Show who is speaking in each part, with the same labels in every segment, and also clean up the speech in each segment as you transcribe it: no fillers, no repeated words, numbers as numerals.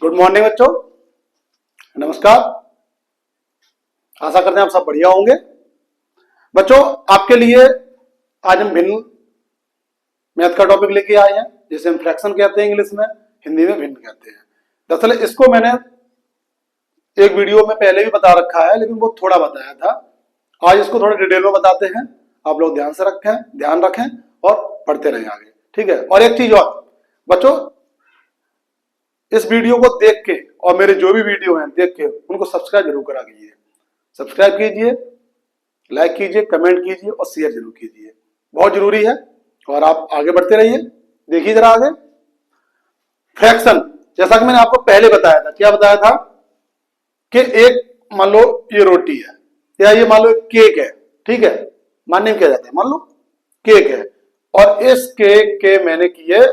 Speaker 1: Good morning बच्चों, नमस्कार। आशा करते हैं आप सब बढ़िया होंगे। बच्चों, आपके लिए आज हम भिन्न मैथ का टॉपिक लेके आए हैं, जिसे हम फ्रैक्शन कहते हैं इंग्लिश में, हिंदी में भिन्न कहते हैं। दरअसल इसको मैंने एक वीडियो में पहले भी बता रखा है, लेकिन वो थोड़ा बताया था। आज इसको थोड़ा डिटेल में बताते हैं। आप लोग ध्यान रखें और पढ़ते रहें आगे, ठीक है। और एक चीज और बच्चों, इस वीडियो को देख के और मेरे जो भी वीडियो हैं देख के उनको सब्सक्राइब जरूर करा कीजिए। सब्सक्राइब कीजिए, लाइक कीजिए, कमेंट कीजिए और शेयर जरूर कीजिए, बहुत जरूरी है। और आप आगे बढ़ते रहिए। देखिए जरा आगे फ्रैक्शन, जैसा कि मैंने आपको पहले बताया था। क्या बताया था कि एक मान लो ये रोटी है या ये मान लो केक है, ठीक है। मानने में क्या जाता है, मान लो केक है और इस केक के मैंने किए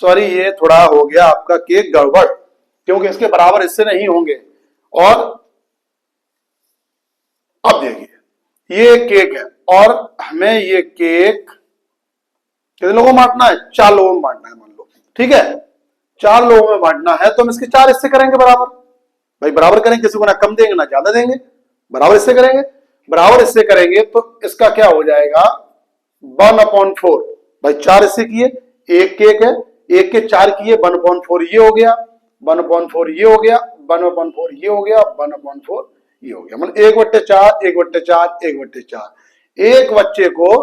Speaker 1: सॉरी ये थोड़ा हो गया आपका केक गड़बड़, क्योंकि इसके बराबर इससे नहीं होंगे। और अब देखिए ये केक है और हमें ये केक कितने लोगों में बांटना है, 4 लोगों में बांटना है मान लो, ठीक है। 4 लोगों में बांटना है तो हम इसके 4 हिस्से करेंगे बराबर। भाई बराबर करेंगे, किसी को ना कम देंगे ना ज्यादा देंगे, बराबर हिस्से करेंगे। बराबर हिस्से करेंगे तो इसका क्या हो जाएगा 1/4। भाई 4 हिस्से किए, एक केक है, एक के 4 किए, 1/4 ये हो गया, 1/4 ये हो गया, 1/4 ये हो गया, 1/4 ये हो गया। मतलब 1/4 1/4 1/4। एक बच्चे को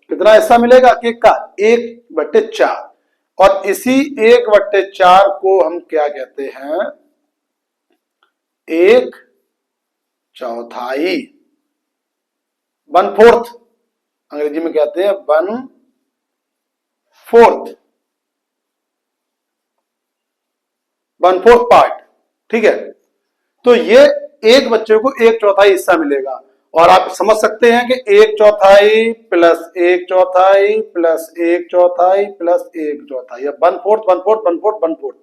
Speaker 1: कितना हिस्सा मिलेगा केक का, 1/4। और इसी 1/4 को हम क्या कहते हैं, 1/4, 1/4 अंग्रेजी में कहते हैं 1/4 पार्ट, ठीक है। तो ये एक बच्चे को 1/4 हिस्सा मिलेगा। और आप समझ सकते हैं कि 1/4 प्लस 1/4 प्लस 1/4 प्लस 1/4 या 1/4 1/4 1/4 1/4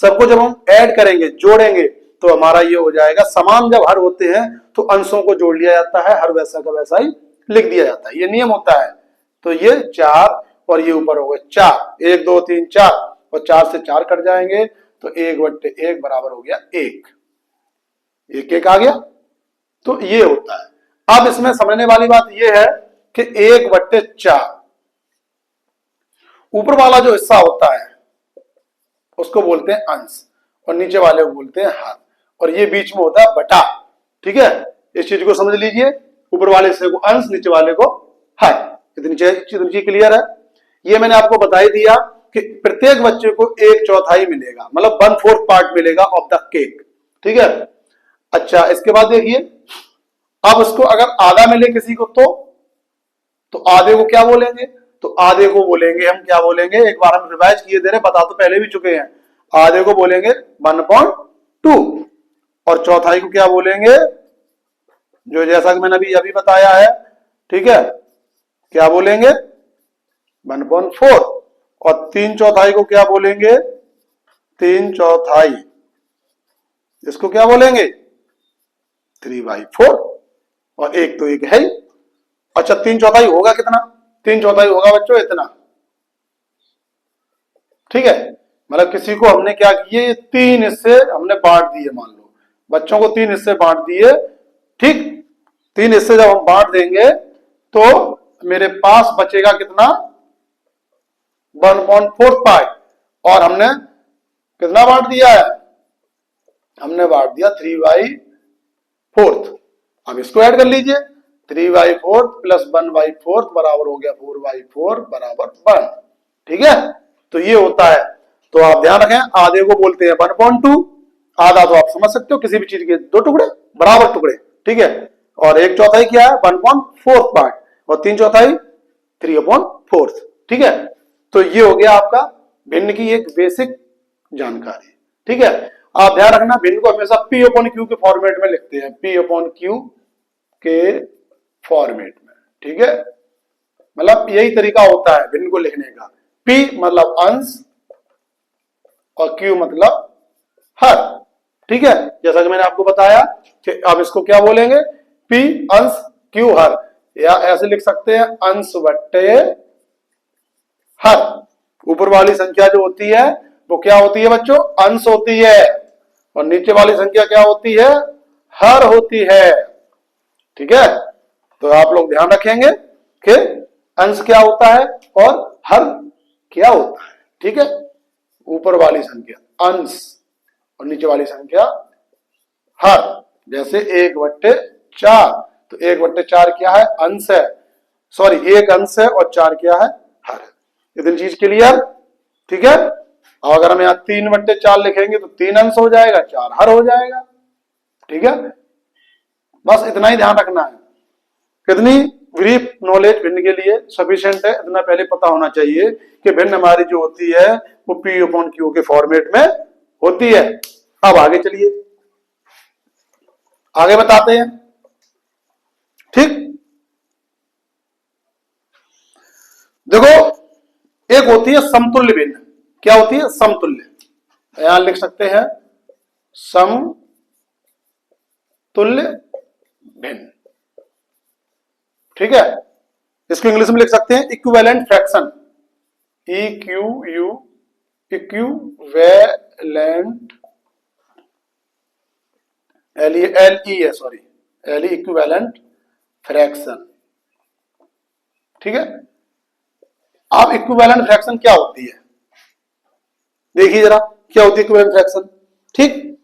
Speaker 1: सबको जब हम ऐड करेंगे, जोड़ेंगे, तो हमारा ये हो जाएगा। समान जब हर होते हैं तो अंशों को जोड़ लिया जाता है, हर वैसा का वैसा ही लिख दिया जाता है, ये नियम होता है। तो ये 4 और ये ऊपर हो गए 4, 1 2 3 4 और 4 से 4 कट जाएंगे तो 1/1 बराबर हो गया 1। एक आ गया। तो ये होता है। अब इसमें समझने वाली बात यह है कि 1/4 ऊपर वाला जो हिस्सा होता है उसको बोलते हैं अंश और नीचे वाले को बोलते हैं हर, और ये बीच में होता है बटा, ठीक है। इस चीज को समझ लीजिए, ऊपर वाले हिस्से को अंश, नीचे वाले को हर। इतनी चीज क्लियर है। ये मैंने आपको बता ही दिया कि प्रत्येक बच्चे को 1/4 मिलेगा, मतलब 1/4 पार्ट मिलेगा ऑफ द केक, ठीक है। अच्छा, इसके बाद देखिए, अब इसको अगर आधा मिले किसी को तो आधे को क्या बोलेंगे, तो आधे को बोलेंगे हम क्या बोलेंगे, एक बार हम रिवाइज किए दे रहे, बता तो पहले भी चुके हैं। आधे को बोलेंगे 1/2 और चौथाई को क्या बोलेंगे, जो जैसा कि मैंने अभी बताया है, ठीक है, क्या बोलेंगे 1/4। और 3/4 को क्या बोलेंगे, 3/4, इसको क्या बोलेंगे 3/4। और एक तो एक है ही। अच्छा, 3/4 होगा कितना, 3/4 होगा बच्चों इतना, ठीक है। मतलब किसी को हमने क्या किए, 3 हिस्से हमने बांट दिए, मान लो बच्चों को 3 हिस्से बांट दिए, ठीक। 3 हिस्से जब हम बांट देंगे तो मेरे पास बचेगा कितना 1/4 पार्ट। और हमने कितना बांट दिया है, हमने बांट दिया 3/4। अब इसको ऐड कर लीजिए, 3/4 प्लस 1/4 बराबर हो गया 4/4 बराबर 1, ठीक है। तो ये होता है। तो आप ध्यान रखें, आधे को बोलते हैं 1/2, आधा तो आप समझ सकते हो किसी भी चीज के 2 टुकड़े, बराबर टुकड़े, ठीक है। और 1/4 क्या है 1/4 पार्ट और 3/4 3/4, ठीक है। तो ये हो गया आपका भिन्न की एक बेसिक जानकारी, ठीक है। आप ध्यान रखना, भिन्न को हमेशा P/Q के फॉर्मेट में लिखते हैं, P/Q के फॉर्मेट में, ठीक है। मतलब यही तरीका होता है भिन्न को लिखने का। P मतलब अंश और Q मतलब हर, ठीक है। जैसा कि मैंने आपको बताया कि अब इसको क्या बोलेंगे, P अंश Q हर, या ऐसे लिख सकते हैं अंश बट्टे हर। ऊपर वाली संख्या जो होती है वो क्या होती है बच्चों? अंश होती है। और नीचे वाली संख्या क्या होती है? हर होती है। ठीक है, तो आप लोग ध्यान रखेंगे कि अंश क्या होता है और हर क्या होता है। ठीक है, ऊपर वाली संख्या अंश और नीचे वाली संख्या हर। जैसे 1/4, तो 1/4 क्या है? अंश है, सॉरी 1 अंश है और 4 क्या है? हर है। इतनी चीज क्लियर? ठीक है, और अगर हम यहाँ 3/4 लिखेंगे तो 3 अंश हो जाएगा, 4 हर हो जाएगा। ठीक है, बस इतना ही ध्यान रखना है। कितनी ब्रीफ नॉलेज भिन्न के लिए सफिशिएंट है, इतना पहले पता होना चाहिए कि भिन्न हमारी जो होती है वो P/Q के फॉर्मेट में होती है। अब आगे चलिए, आगे बताते हैं। ठीक, देखो एक होती है समतुल्य भिन्न। क्या होती है? समतुल्य। यहां लिख सकते हैं समतुल्य भिन्न। ठीक है, इसको इंग्लिश में लिख सकते हैं equivalent fraction. Equivalent equivalent fraction. ठीक है, अब इक्विवेलेंट फ्रैक्शन क्या होती है देखिए जरा, क्या होती है इक्विवेलेंट फ्रैक्शन। ठीक,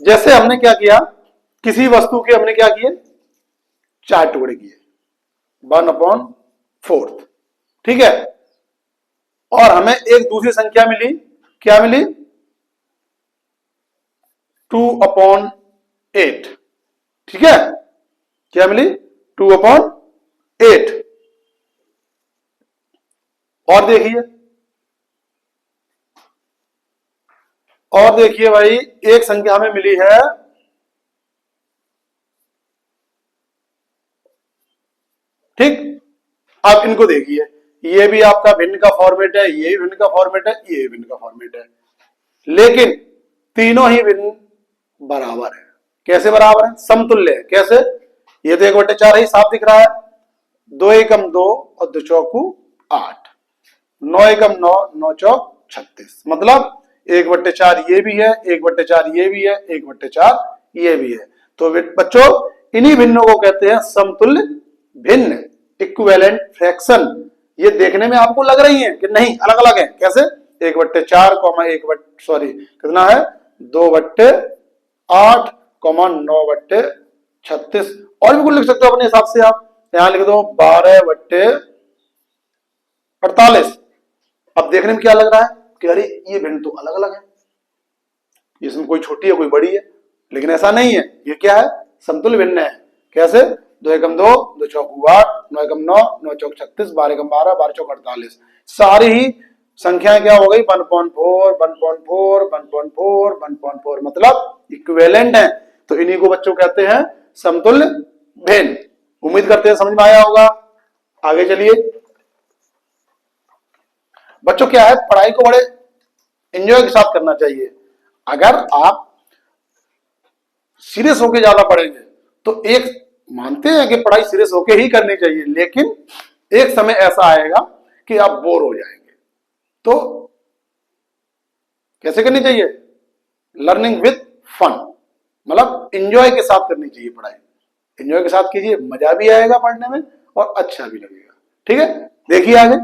Speaker 1: जैसे हमने क्या किया, किसी वस्तु के हमने क्या किए? 4 टुकड़े किए, 1/4। ठीक है, और हमें एक दूसरी संख्या मिली, क्या मिली? 2/8। ठीक है, क्या मिली? 2/8। और देखिए भाई, एक संख्या हमें मिली है ठीक। अब इनको देखिए, ये भी आपका भिन्न का फॉर्मेट है, ये भी भिन्न का फॉर्मेट है, ये भी भिन्न का फॉर्मेट है, लेकिन तीनों ही भिन्न बराबर है। कैसे बराबर है? समतुल्य है। कैसे? ये तो 1/4 ही साफ दिख रहा है। 2 एकम 2 और 2 चौकू 8, 9 एकम 9, 9 चौक 36। मतलब 1/4 ये भी है, 1/4 ये भी है, 1/4 ये भी है। तो बच्चों इन्हीं भिन्नों को कहते हैं समतुल्य भिन्न, इक्विवेलेंट फ्रैक्शन। ये देखने में आपको लग रही है कि नहीं अलग अलग है। कैसे? 1/4 कितना है? 2/8 9/36। और भी कुछ लिख सकते हो अपने हिसाब से। आप यहां लिख दो 12/48। अब देखने में क्या लग रहा है कि अरे ये भिन्न तो अलग अलग है, इसमें कोई छोटी है कोई बड़ी है, लेकिन ऐसा नहीं है। ये क्या है? समतुल्य भिन्न है। कैसे? 2 एकम 2, 2 चौकू 8, 9 एकम 9, 9 चौक 36, 12 एकम 12, 12 चौक 48। सारी ही संख्याएं क्या हो गई? 1/4, 1/4, 1/4, 1/4, मतलब इक्विवेलेंट है। तो इन्हीं को बच्चों कहते हैं समतुल्य भिन्न। उम्मीद करते हैं समझ में आया होगा। आगे चलिए बच्चों, क्या है, पढ़ाई को बड़े एंजॉय के साथ करना चाहिए। अगर आप सीरियस होके ज्यादा पढ़ेंगे तो एक मानते हैं कि पढ़ाई सीरियस होके ही करनी चाहिए, लेकिन एक समय ऐसा आएगा कि आप बोर हो जाएंगे। तो कैसे करनी चाहिए? लर्निंग विद फन, मतलब एंजॉय के साथ करनी चाहिए पढ़ाई। एंजॉय के साथ कीजिए, मजा भी आएगा पढ़ने में और अच्छा भी लगेगा। ठीक है, देखिए आगे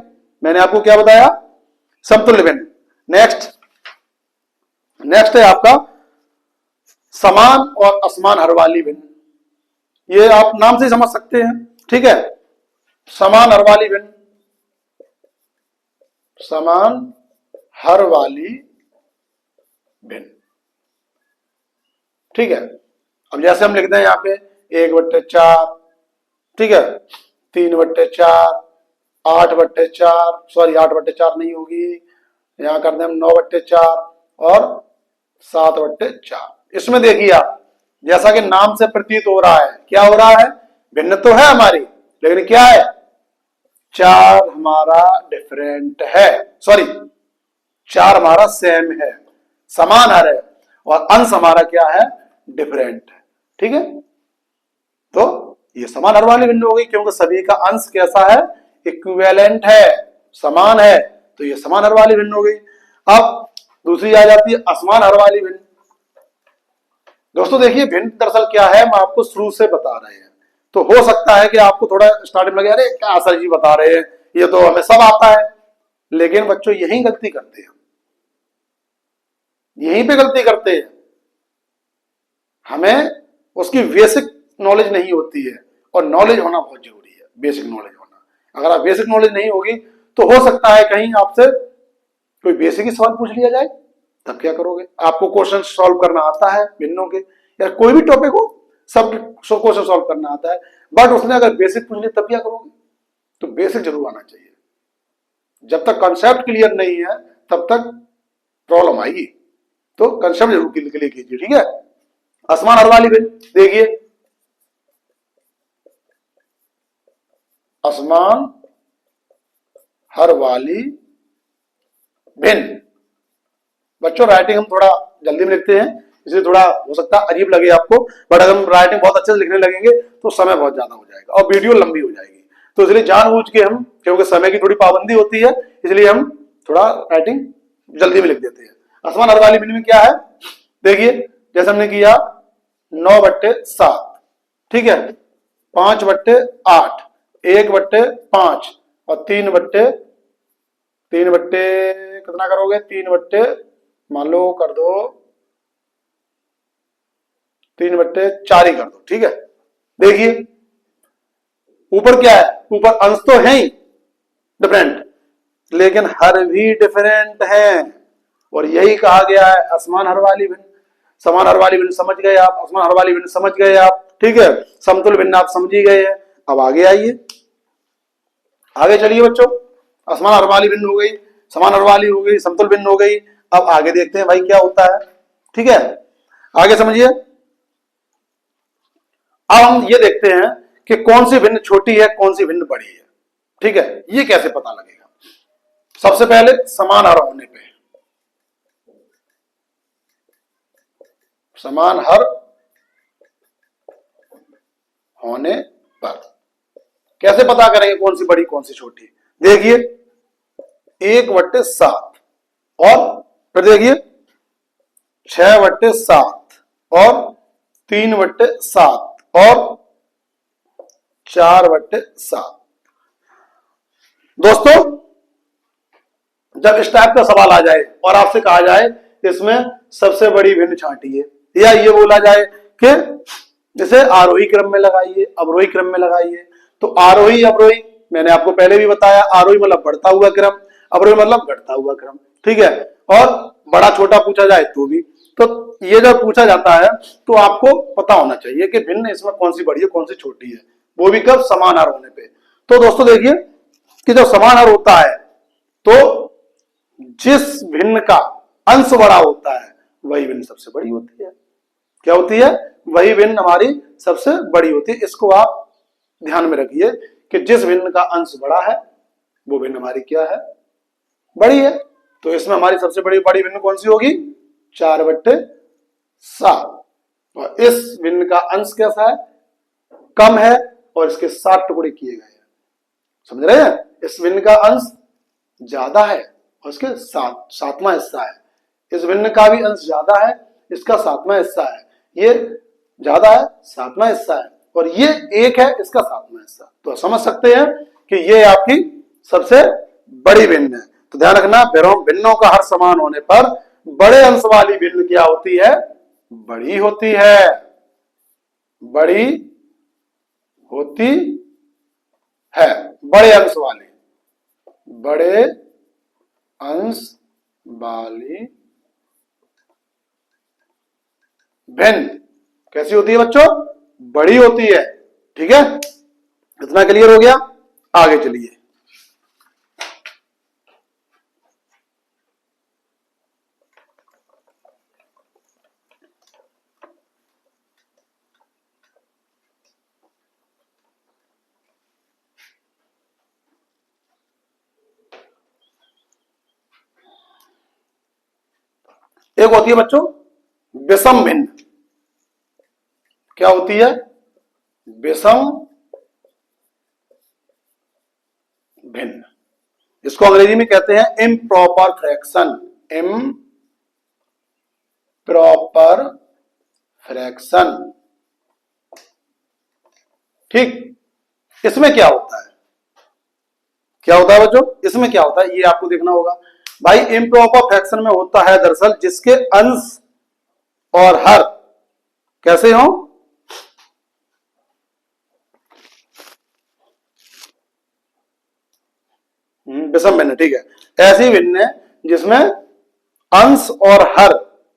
Speaker 1: मैंने आपको क्या बताया? समतुल्य भिन्न। नेक्स्ट है आपका समान और असमान हर वाली भिन्न। ये आप नाम से समझ सकते हैं। ठीक है, समान हर वाली भिन्न, समान हर वाली भिन्न। ठीक है, अब जैसे हम लिखते हैं यहां पे 1/4, ठीक है, 3/4, 8/4, सॉरी 8/4 नहीं होगी, यहां करते हैं हम 9/4 और 7/4। इसमें देखिए आप, जैसा कि नाम से प्रतीत हो रहा है, क्या हो रहा है? भिन्न तो है हमारी, लेकिन क्या है? 4 हमारा डिफरेंट है, सॉरी 4 हमारा सेम है, समान हर है, और अंश हमारा क्या है? डिफरेंट है। ठीक है, तो ये समान हर वाली भिन्न हो गई, क्योंकि सभी का अंश कैसा है? इक्विवेलेंट है, समान है, तो ये समान हर वाली भिन्न हो गई। अब दूसरी आ जाती है असमान हर वाली भिन्न। दोस्तों देखिए भिन्न दरअसल क्या है, मैं आपको शुरू से बता रहे हैं, तो हो सकता है कि आपको थोड़ा स्टार्टिंग में लगे अरे क्या सर जी बता रहे हैं, ये तो हमें सब आता है। लेकिन बच्चों यही गलती करते हैं, यहीं पे गलती करते हैं। हमें उसकी बेसिक नॉलेज नहीं होती है, और नॉलेज होना बहुत जरूरी है, बेसिक नॉलेज होना। अगर आप बेसिक नॉलेज नहीं होगी तो हो सकता है कहीं आपसे कोई बेसिक ही सवाल पूछ लिया जाए, तब क्या करोगे? आपको क्वेश्चन सॉल्व करना आता है भिन्नों के, या कोई भी टॉपिक हो, सब क्वेश्चन सॉल्व करना आता है, बट उसने अगर बेसिक पूछ लिया तब क्या करोगे? तो बेसिक जरूर आना चाहिए। जब तक कंसेप्ट क्लियर नहीं है तब तक प्रॉब्लम आएगी, तो कंसेप्ट जरूर क्लियर कीजिए, ठीक है। असमान हर वाली भिन्न देखिए, असमान हर वाली भिन्न। बच्चों राइटिंग हम थोड़ा जल्दी में लिखते हैं, इसलिए थोड़ा हो सकता है अजीब लगे आपको, बट अगर हम राइटिंग बहुत अच्छे से लिखने लगेंगे तो समय बहुत ज्यादा हो जाएगा और वीडियो लंबी हो जाएगी। तो इसलिए जानबूझ के हम, क्योंकि समय की थोड़ी पाबंदी होती है, इसलिए हम थोड़ा राइटिंग जल्दी में लिख देते हैं। असमान हर वाली भिन्न में क्या है देखिए, जैसे हमने किया 9/7, ठीक है, 5/8, 1/5 और 3 बट्टे कितना करोगे, 3 बट्टे मान लो कर दो, 3/4 ही कर दो, ठीक है। देखिए ऊपर क्या है, ऊपर अंश तो है ही डिफरेंट, लेकिन हर भी डिफरेंट है, और यही कहा गया है असमान हर वाली भिन्न। समान हर वाली भिन्न समझ गए आप, असमान हर वाली भिन्न समझ गए आप, ठीक है। समतुल्य भिन्न आप समझ ही गए हैं। अब आगे आइए, आगे चलिए बच्चों। असमान हर वाली भिन्न हो गई, समान हर वाली हो गई, समतुल्य भिन्न हो गई। अब आगे देखते हैं भाई क्या होता है, ठीक है। आगे समझिए, अब हम ये देखते हैं कि कौन सी भिन्न छोटी है, कौन सी भिन्न बड़ी है, ठीक है। ये कैसे पता लगेगा? सबसे पहले समान हर होने पे, समान हर होने पर कैसे पता करेंगे कौन सी बड़ी कौन सी छोटी? देखिए 1/7 और फिर देखिए 6/7 और 3/7 और 4/7। दोस्तों जब इस टाइप का सवाल आ जाए और आपसे कहा जाए इसमें सबसे बड़ी भिन्न छांटिए, या ये बोला जाए कि जैसे आरोही क्रम में लगाइए, अवरोही क्रम में लगाइए, तो आरोही अवरोही मैंने आपको पहले भी बताया, आरोही मतलब बढ़ता हुआ क्रम, अवरोही मतलब घटता हुआ क्रम, ठीक है। और बड़ा छोटा पूछा जाए तो भी, तो ये जब पूछा जाता है तो आपको पता होना चाहिए कि भिन्न इसमें कौन सी बड़ी है कौन सी छोटी है, वो भी कब? समान हर होने पे। तो दोस्तों देखिए कि जब समान हर होता है तो जिस भिन्न का अंश बड़ा होता है वही भिन्न सबसे बड़ी होती है। क्या होती है? वही भिन्न हमारी सबसे बड़ी होती है। इसको आप ध्यान में रखिए कि जिस भिन्न का अंश बड़ा है वो भिन्न हमारी क्या है? बड़ी है। तो इसमें हमारी सबसे बड़ी भिन्न कौन सी होगी? 4/7। और इस भिन्न का अंश कैसा है? कम है, और इसके 7 टुकड़े किए गए हैं। समझ रहे हैं? इस भिन्न का अंश ज्यादा है और इसके 7वां हिस्सा है। इस भिन्न का भी अंश ज्यादा है, इसका 7वां हिस्सा है। ये ज्यादा है, 7वां हिस्सा है, और ये 1 है, इसका 7वां हिस्सा। तो समझ सकते हैं कि ये आपकी सबसे बड़ी भिन्न है। तो ध्यान रखना, भिन्नों का हर समान होने पर बड़े अंश वाली भिन्न क्या होती है? बड़ी होती है, बड़ी होती है। बड़े अंश वाली, बड़े अंश वाली भिन्न कैसी होती है बच्चों? बड़ी होती है, ठीक है। इतना क्लियर हो गया? आगे चलिए। एक होती है बच्चों विषम भिन्न। क्या होती है? विषम भिन्न। इसको अंग्रेजी में कहते हैं improper fraction. Improper proper fraction. ठीक, इसमें क्या होता है, क्या होता है बच्चों, इसमें क्या होता है ये आपको देखना होगा। भाई इम्प्रॉपर फ्रैक्शन में होता है दरअसल जिसके अंश और हर कैसे हो, विषम भिन्न। ठीक है, ऐसी भिन्न जिसमें अंश और हर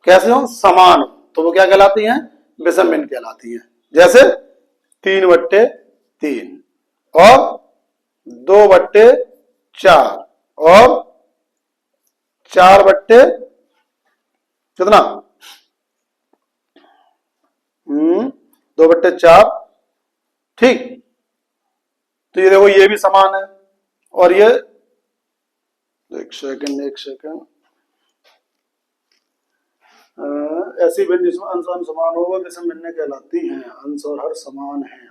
Speaker 1: कैसे हो, समान हो, तो वो क्या कहलाती हैं, विषम भिन्न कहलाती हैं। जैसे 3/3 और 2/4 और 4 कितना, 2/4। ठीक, तो ये देखो ये भी समान है, और ये एक सेकंड ऐसी भिन्न जिसमें अंश और समान हो वो विषम भिन्न कहलाती हैं। अंश और हर समान है।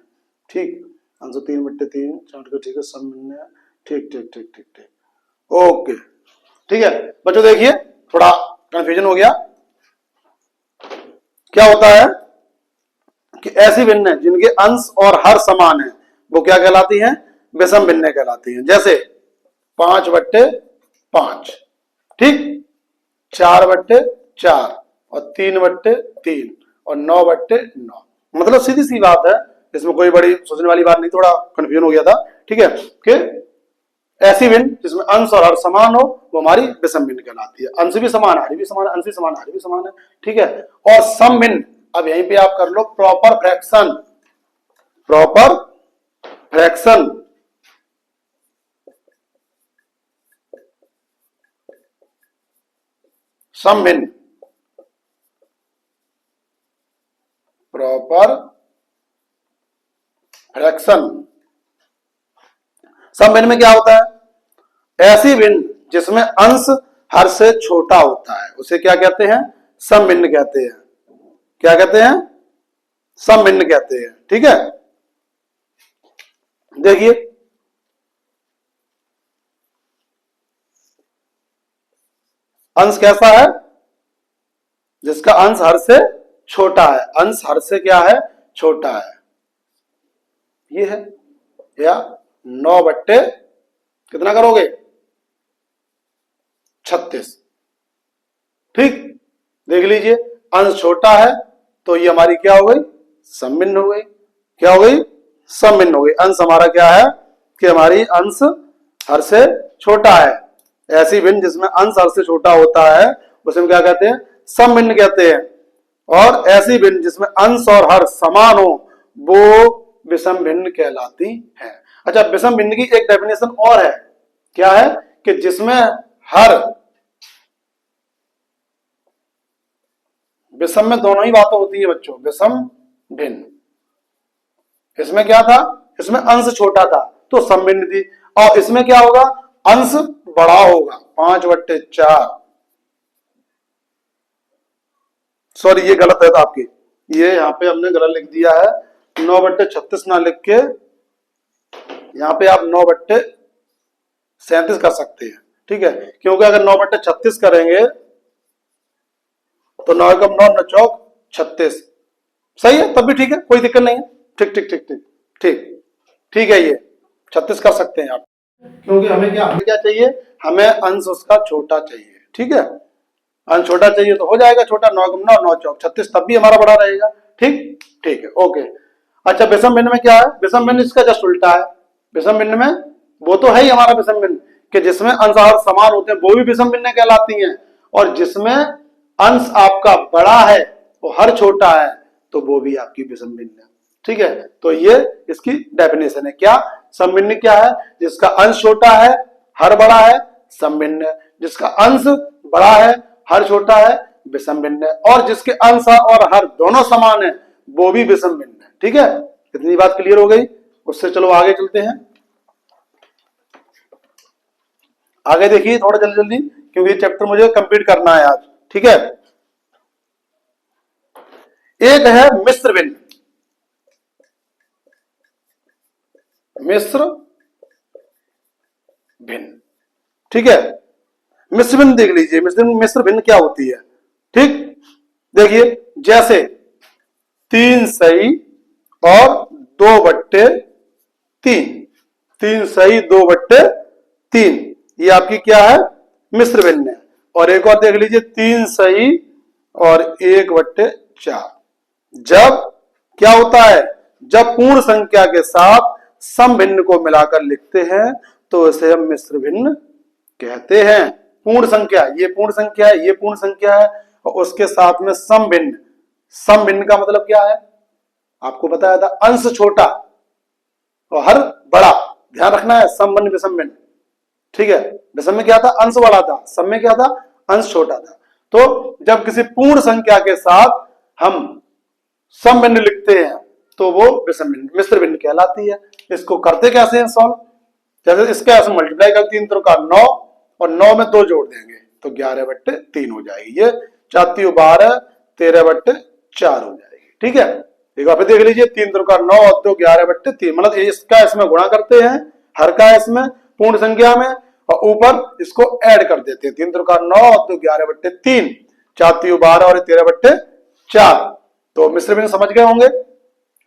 Speaker 1: ठीक, अंश 3/3 4 का, ठीक है, सम भिन्न है। ठीक ठीक ठीक ठीक ठीक, ओके। ठीक है बच्चों, देखिए थोड़ा कंफ्यूजन हो गया। क्या होता है कि ऐसी भिन्न जिनके अंश और हर समान है वो क्या कहलाती हैं, विषम भिन्न कहलाती हैं। जैसे 5/5, ठीक, 4/4 और 3/3 और 9/9। मतलब सीधी सी बात है, इसमें कोई बड़ी सोचने वाली बात नहीं, थोड़ा कंफ्यूजन हो गया था। ठीक है, कि ऐसी भिन्न जिसमें अंश और हर समान हो वो हमारी विषम भिन्न कहलाती है। अंश भी समान, हर भी समान, अंश भी समान, हर भी समान है। ठीक है, और सम भिन्न, अब यहीं पे आप कर लो प्रॉपर फ्रैक्शन। प्रॉपर फ्रैक्शन सम भिन्न, प्रॉपर फ्रैक्शन। सम भिन्न में क्या होता है, ऐसी भिन्न जिसमें अंश हर से छोटा होता है उसे क्या कहते हैं, सम भिन्न कहते हैं। क्या कहते हैं, सम भिन्न कहते हैं। ठीक है, देखिए अंश कैसा है, जिसका अंश हर से छोटा है। अंश हर से क्या है, छोटा है, ये है। या 9 कितना करोगे, 36। ठीक, देख लीजिए अंश छोटा है तो ये हमारी क्या हो गई, सम भिन्न हो गई। क्या हो गई, सम भिन्न हो गई। अंश हमारा क्या है कि हमारी अंश हर से छोटा है। ऐसी भिन्न जिसमें अंश हर से छोटा होता है उसे हम क्या कहते हैं, सम भिन्न कहते हैं। और ऐसी भिन्न जिसमें अंश और हर समान हो वो विषम भिन्न कहलाती है। अच्छा, विषम भिन्न की एक डेफिनेशन और है, क्या है कि जिसमें हर, विषम में दोनों ही बातें होती है बच्चों, विषम भिन्न। इसमें क्या था, इसमें अंश छोटा था तो सम भिन्न थी, और इसमें क्या होगा, अंश बड़ा होगा, 5/4। सॉरी ये गलत है, तो आपकी ये यहाँ पे हमने गलत लिख दिया है, 9/36 ना लिख के यहाँ पे आप 9/37 कर सकते हैं। ठीक है, क्योंकि अगर 9/36 करेंगे तो 9 कम 9 9 चौक 36, सही है, तब भी ठीक है, कोई दिक्कत नहीं है। ठीक ठीक ठीक ठीक ठीक ठीक है, ये 36 कर सकते हैं आप, क्योंकि हमें क्या चाहिए, हमें अंश उसका छोटा चाहिए। ठीक है, अंश छोटा चाहिए तो हो जाएगा छोटा, 9 कम 9 9 चौक 36, तब भी हमारा बड़ा रहेगा। ठीक ठीक है, ओके। अच्छा, विषम भिन्न में क्या है, विषम भिन्न इसका जस्ट उल्टा है। विषम भिन्न में वो तो है ही हमारा विषम भिन्न कि जिसमें अंश और समान होते हैं वो भी विषम भिन्न कहलाती हैं, और जिसमें अंश आपका बड़ा है वो हर छोटा है तो वो भी आपकी विषम भिन्न है। ठीक है, तो ये इसकी डेफिनेशन है। क्या, सम भिन्न क्या है, जिसका अंश छोटा है हर बड़ा है, सम भिन्न है। जिसका अंश बड़ा है हर छोटा है, विषम भिन्न है। और जिसके अंश और हर दोनों समान है वो भी विषम भिन्न है। ठीक है, इतनी बात क्लियर हो गई। उससे चलो आगे चलते हैं। आगे देखिए थोड़ा जल्दी जल्दी, क्योंकि ये चैप्टर मुझे कंप्लीट करना है आज। ठीक है, एक है मिश्र भिन्न। मिश्र भिन्न, ठीक है, मिश्र भिन्न देख लीजिए। मिश्र भिन्न क्या होती है। ठीक, देखिए जैसे 3 सही और 2/3, 3 सही 2/3, ये आपकी क्या है, मिश्र भिन्न है। और एक और देख लीजिए 3 सही और 1/4। जब क्या होता है, जब पूर्ण संख्या के साथ सम भिन्न को मिलाकर लिखते हैं तो इसे हम मिश्र भिन्न कहते हैं। पूर्ण संख्या, ये पूर्ण संख्या है, ये पूर्ण संख्या है, और उसके साथ में सम भिन्न। सम भिन्न का मतलब क्या है, आपको बताया था, अंश छोटा और हर बड़ा। ध्यान रखना है, सम भिन्न विषम भिन्न, ठीक है। विषम में क्या था, अंश बड़ा था, सम में क्या था, अंश छोटा था। तो जब किसी पूर्ण संख्या के साथ हम सम भिन्न लिखते हैं तो वो विषम भिन्न, मिश्र भिन्न कहलाती है। इसको करते कैसे हैं सॉल्व, जैसे इसका ऐसे मल्टीप्लाई कर 3 त्रिका 9 और 9 में 2 जोड़ देंगे तो 11/3 हो जाएगी। ये 4 12 13/4 हो जाएगी, ठीक है। एक बार फिर देख लीजिए, 3 त्रिका 9 और 2 11/3, मतलब इसका इसमें गुणा करते हैं, हर का इसमें पूर्ण संख्या में, और ऊपर इसको ऐड कर देते हैं। 3 त्रिका 9 और 2 11/3, 4 12 और 13/4। तो मिश्र भिन्न समझ गए होंगे,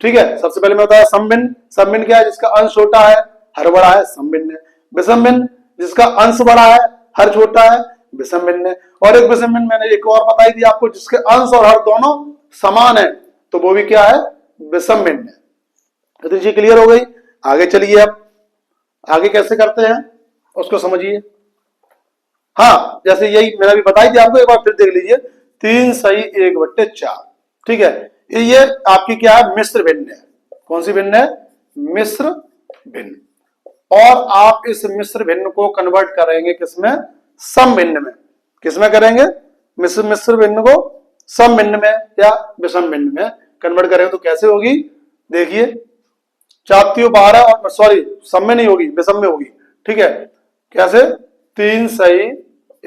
Speaker 1: ठीक है। सबसे पहले मैं बताया सम भिन्न। सम भिन्न क्या है, जिसका अंश छोटा है हर बड़ा है, सम भिन्न है। विषम भिन्न, जिसका अंश बड़ा है हर छोटा है, विषम भिन्न है। और एक विषम भिन्न मैंने एक और बताई थी आपको, जिसके अंश और हर दोनों समान है, तो वो भी क्या है, विषम भिन्न है। तो ये क्लियर हो गई। आगे चलिए, अब आगे कैसे करते हैं उसको समझिए। हाँ, जैसे यही मैंने अभी बताई थी आपको, एक बार फिर देख लीजिए, 3 सही 1/4, ठीक है। ये आपकी क्या है, मिश्र भिन्न है। कौन सी भिन्न है, मिश्र भिन्न। और आप इस मिश्र भिन्न को कन्वर्ट करेंगे किसमें, सम भिन्न में। किसमें करेंगे, मिश्र भिन्न को सम भिन्न में या विषम भिन्न में कन्वर्ट करेंगे तो कैसे होगी, देखिए 4 12 और सॉरी सम में नहीं होगी, विषम में होगी, ठीक है। कैसे, 3 सही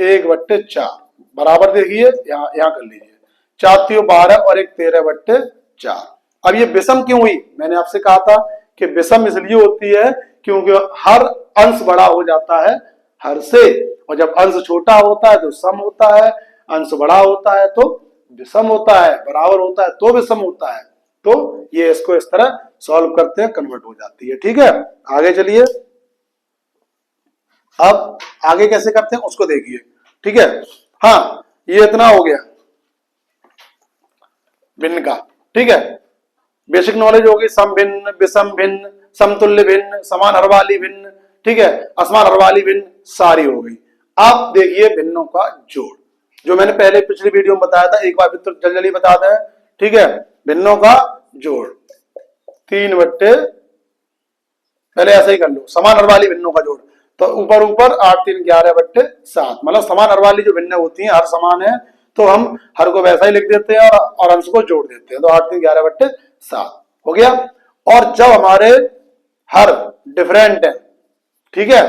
Speaker 1: 1/4 बराबर, देखिए यहां कर लीजिए, 4 12 और 1 13/4। अब ये विषम क्यों हुई, मैंने आपसे कहा था कि विषम इसलिए होती है क्योंकि हर अंश बड़ा हो जाता है हर से, और जब अंश छोटा होता है तो सम होता है, अंश बड़ा होता है तो विषम होता है, बराबर होता है तो विषम होता है। तो ये इसको इस तरह सॉल्व करते हैं, कन्वर्ट हो जाती है, ठीक है। आगे चलिए, अब आगे कैसे करते हैं उसको देखिए, ठीक है। हाँ, ये इतना हो गया भिन्न का, ठीक है। बेसिक नॉलेज होगी, सम भिन्न, विषम भिन्न, समतुल्य भिन्न, समान हर वाली भिन्न, ठीक है, असमान हर वाली भिन्न, सारी हो गई। अब देखिए भिन्नों का जोड़, जो मैंने पहले पिछली वीडियो में बताया था, एक बार फिर तो जल्दी बता दें, ठीक है। भिन्नों का जोड़ 3/, पहले ऐसे ही कर लो, समान हर वाली भिन्नों का जोड़, तो ऊपर ऊपर 8 3 11/7, मतलब समान हर वाली जो भिन्न होती हैं, हर समान है तो हम हर को वैसा ही लिख देते हैं और अंश को जोड़ देते हैं, तो 8 3 11/7 हो गया। और जब हमारे हर डिफरेंट है, ठीक है,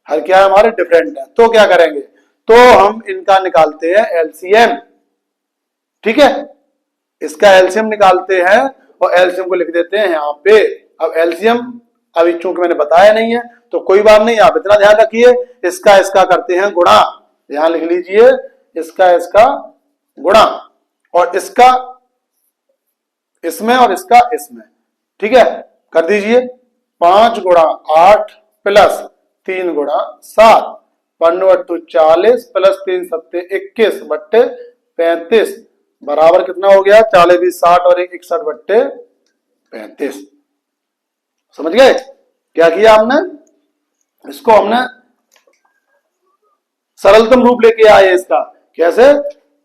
Speaker 1: हर क्या है हमारे डिफरेंट है, तो क्या करेंगे, तो हम इनका निकालते हैं एलसीएम, ठीक है। इसका एलसीएम निकालते हैं और एलसीएम को लिख देते हैं यहाँ पे। अब एलसीएम अभी चूंकि मैंने बताया नहीं है तो कोई बात नहीं, आप इतना ध्यान रखिए, इसका इसका करते हैं गुणा, यहां लिख लीजिए, इसका इसका गुणा, और इसका इसमें और इसका इसमें, ठीक है, कर दीजिए। 5 गुणा 8 प्लस 3 गुणा 7, 15 40 प्लस 3 7 21/35 बराबर कितना हो गया, 40 20 60 और 1 61/35। समझ गए क्या किया हमने, इसको हमने सरलतम रूप लेके आए इसका। कैसे,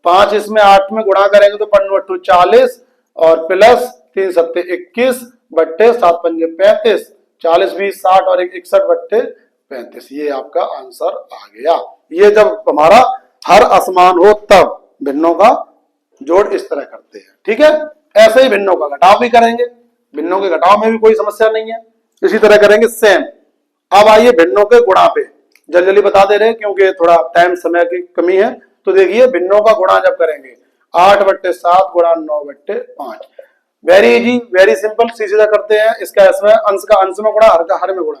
Speaker 1: 5 इसमें 8 में गुणा करेंगे तो 15 40 और प्लस 3 7 21/7 5 35, 40 20 60 और 1 61/35। ये आपका आंसर आ गया। ये जब हमारा हर असमान हो तब भिन्नों का जोड़ इस तरह करते हैं, ठीक है। ऐसे ही भिन्नों का घटाव भी करेंगे, भिन्नों के घटाव में भी कोई समस्या नहीं है, इसी तरह करेंगे सेम। अब आइए भिन्नों के गुणा पे, जल्दी जल्दी बता दे रहे हैं क्योंकि थोड़ा टाइम समय की कमी है। तो देखिए भिन्नों का गुणा जब करेंगे 8/7 गुणा 9/5, वेरी इजी, वेरी सिंपल, सीधा करते हैं। इसका इसमें अंश का अंश में गुणा, हर का हर में गुणा,